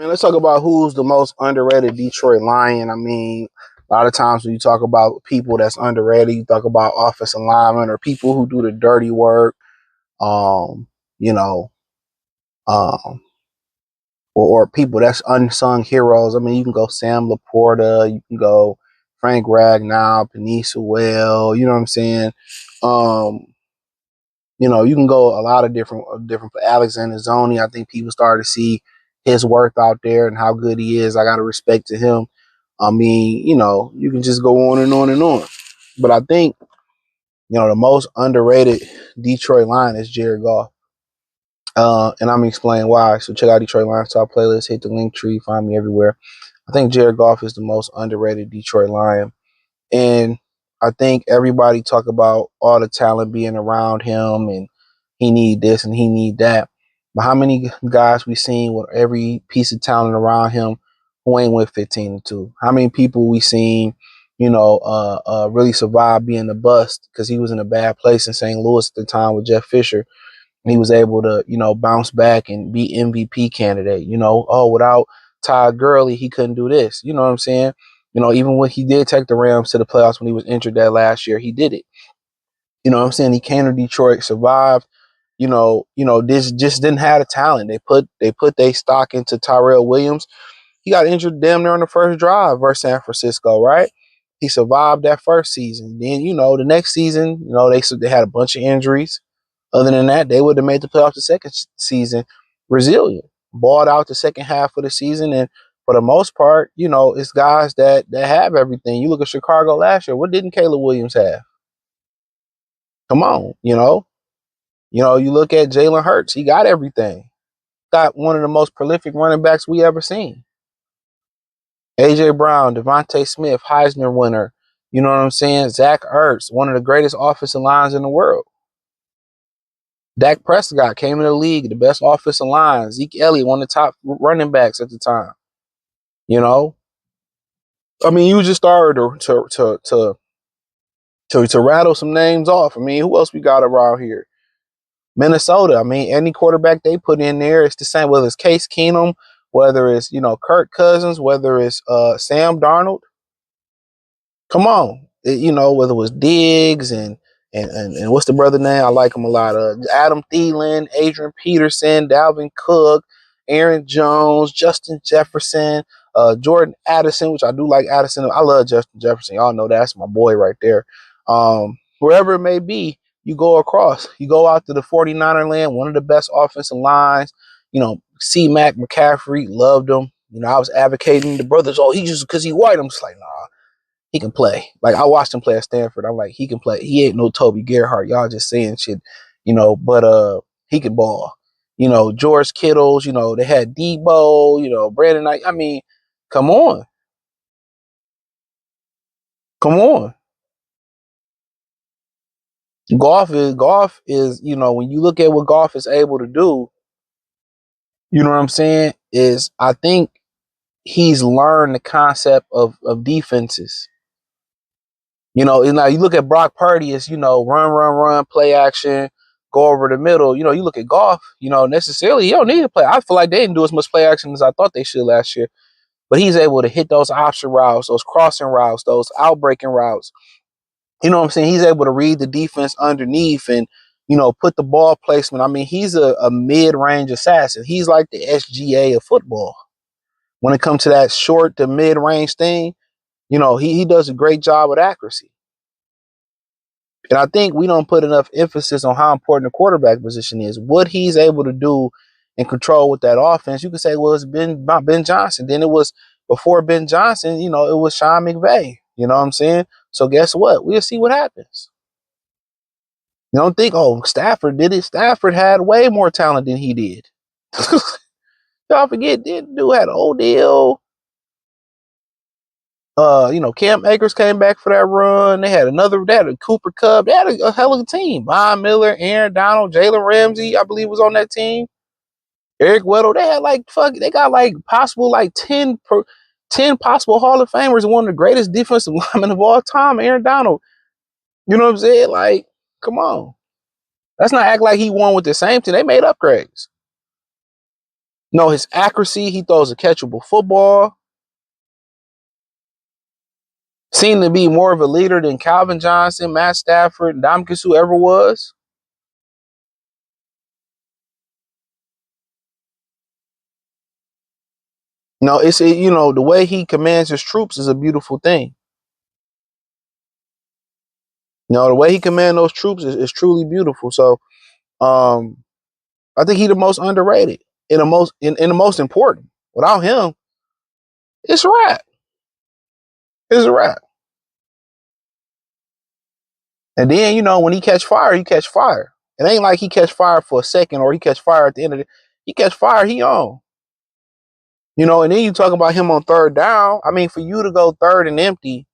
And let's talk about who's the most underrated Detroit Lion. I mean, a lot of times when you talk about people that's underrated, you talk about offensive linemen or people who do the dirty work. Um, you know, um, or people that's unsung heroes. I mean, you can go Sam Laporta, you can go Frank Ragnow, Panisse Well. You know what I'm saying? Um, you can go a lot of different. Alexander Zoni, I think people started to see his worth out there and how good he is. I got to respect to him. I mean, you can just go on and on and on. But I think, the most underrated Detroit Lion is Jared Goff. And I'm gonna explain why. So check out Detroit Lions Top playlist, hit the link tree, find me everywhere. I think Jared Goff is the most underrated Detroit Lion. And I think everybody talk about all the talent being around him and he need this and he need that. But how many guys we seen with every piece of talent around him who ain't with 15-2? How many people we seen, really survive being a bust because he was in a bad place in St. Louis at the time with Jeff Fisher. And he was able to, bounce back and be MVP candidate. Without Todd Gurley, he couldn't do this. You know what I'm saying? Even when he did take the Rams to the playoffs when he was injured that last year, he did it. You know what I'm saying? He came to Detroit, survived. This just didn't have the talent. They put their stock into Tyrell Williams. He got injured damn near on the first drive versus San Francisco, right? He survived that first season. Then, the next season, they had a bunch of injuries. Other than that, they would have made the playoffs the second season resilient, balled out the second half of the season. And for the most part, it's guys that have everything. You look at Chicago last year. What didn't Caleb Williams have? Come on, you look at Jalen Hurts. He got everything. Got one of the most prolific running backs we ever seen. A.J. Brown, Devontae Smith, Heisman winner. You know what I'm saying? Zach Ertz, one of the greatest offensive lines in the world. Dak Prescott came in the league, the best offensive line. Zeke Elliott, one of the top running backs at the time. I mean, you just started to rattle some names off. I mean, who else we got around here? Minnesota. I mean, any quarterback they put in there, it's the same. Whether it's Case Keenum, whether it's Kirk Cousins, whether it's Sam Darnold. Come on, whether it was Diggs and what's the brother name? I like him a lot. Adam Thielen, Adrian Peterson, Dalvin Cook, Aaron Jones, Justin Jefferson, Jordan Addison, which I do like Addison. I love Justin Jefferson. Y'all know that's my boy right there. Wherever it may be, you go across. You go out to the 49er land, one of the best offensive lines. C-Mac McCaffrey, loved him. I was advocating the brothers. Oh, he just because he white. I'm just like, nah. He can play. Like, I watched him play at Stanford. I'm like, he can play. He ain't no Toby Gerhart. Y'all just saying shit, but he can ball. George Kittles, they had Debo, Brandon Knight. I mean, come on. Come on. Golf is, when you look at what Golf is able to do, you know what I'm saying? Is I think he's learned the concept of defenses. Now you look at Brock Purdy as, run, play action, go over the middle. You look at Goff, necessarily you don't need to play. I feel like they didn't do as much play action as I thought they should last year. But he's able to hit those option routes, those crossing routes, those outbreaking routes. You know what I'm saying? He's able to read the defense underneath and, put the ball placement. I mean, he's a mid-range assassin. He's like the SGA of football. When it comes to that short to mid-range thing, he does a great job with accuracy. And I think we don't put enough emphasis on how important the quarterback position is. What he's able to do and control with that offense. You could say, well, it's Ben Johnson. Then it was before Ben Johnson, it was Sean McVay. You know what I'm saying? So guess what? We'll see what happens. You don't think, oh, Stafford did it. Stafford had way more talent than he did. Y'all forget, dude had Odell. Cam Akers came back for that run. They had a Cooper Kupp. They had a hell of a team. Von Miller, Aaron Donald, Jalen Ramsey, I believe was on that team. Eric Weddle. They had they got possible 10 possible Hall of Famers and one of the greatest defensive linemen of all time, Aaron Donald. You know what I'm saying? Like, come on. Let's not act like he won with the same team. They made upgrades. No, his accuracy, he throws a catchable football. Seemed to be more of a leader than Calvin Johnson, Matt Stafford, Ndamukong Suh ever was. No, it's the way he commands his troops is a beautiful thing. The way he commands those troops is truly beautiful. So, um, I think he's the most underrated and the most important. Without him, it's a wrap. It's a wrap. And then when he catch fire, he catch fire. It ain't like he catch fire for a second or he catch fire at the end of it. He catch fire, he on. And then you talk about him on third down. I mean, for you to go third and empty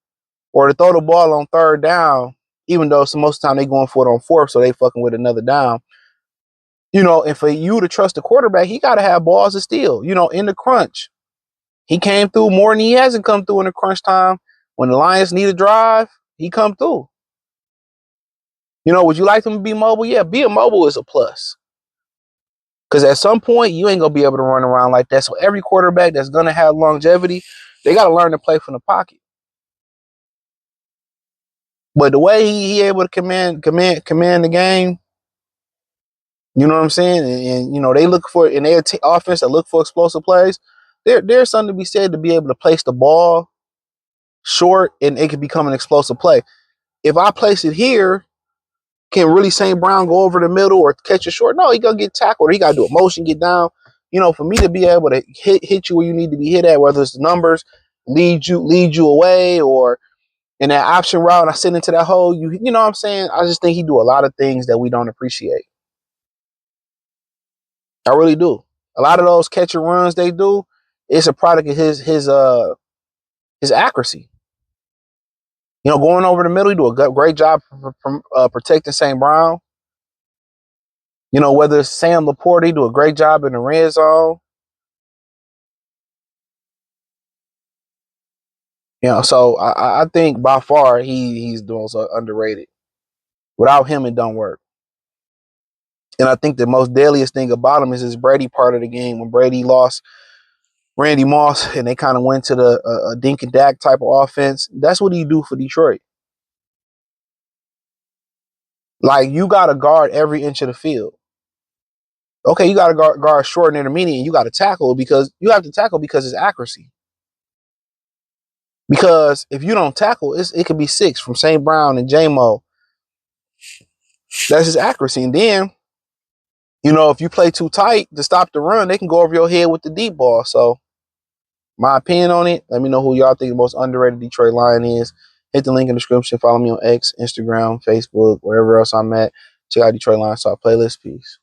or to throw the ball on third down, even though most of the time they going for it on fourth, so they fucking with another down. And for you to trust the quarterback, he got to have balls to steal. In the crunch, he came through more than he hasn't come through in the crunch time. When the Lions need a drive, he come through. Would you like them to be mobile? Yeah, being mobile is a plus. Because at some point, you ain't going to be able to run around like that. So every quarterback that's going to have longevity, they got to learn to play from the pocket. But the way he able to command the game, you know what I'm saying? And they look for in their offense that look for explosive plays. There's something to be said to be able to place the ball short and it can become an explosive play. If I place it here, can really St. Brown go over the middle or catch it short? No, he gonna get tackled. Or he gotta do a motion, get down. For me to be able to hit you where you need to be hit at, whether it's the numbers, lead you away, or in that option route, and I sit into that hole. You know what I'm saying? I just think he do a lot of things that we don't appreciate. I really do. A lot of those catch and runs they do, it's a product of his accuracy. Going over the middle, he do a great job from protecting St. Brown. Whether it's Sam Laporte, he do a great job in the red zone. So I think by far he's doing so underrated. Without him, it don't work. And I think the most deadliest thing about him is his Brady part of the game. When Brady lost Randy Moss and they kind of went to the dink and dak type of offense, that's what he do for Detroit. Like, you got to guard every inch of the field. Okay, you got to guard short and intermediate, and you got to tackle because you have to tackle because it's accuracy. Because if you don't tackle, it could be 6 from St. Brown and J-Mo. That's his accuracy. And then, if you play too tight to stop the run, they can go over your head with the deep ball. So, my opinion on it, let me know who y'all think the most underrated Detroit Lion is. Hit the link in the description. Follow me on X, Instagram, Facebook, wherever else I'm at. Check out Detroit Lions Talk playlist. Peace.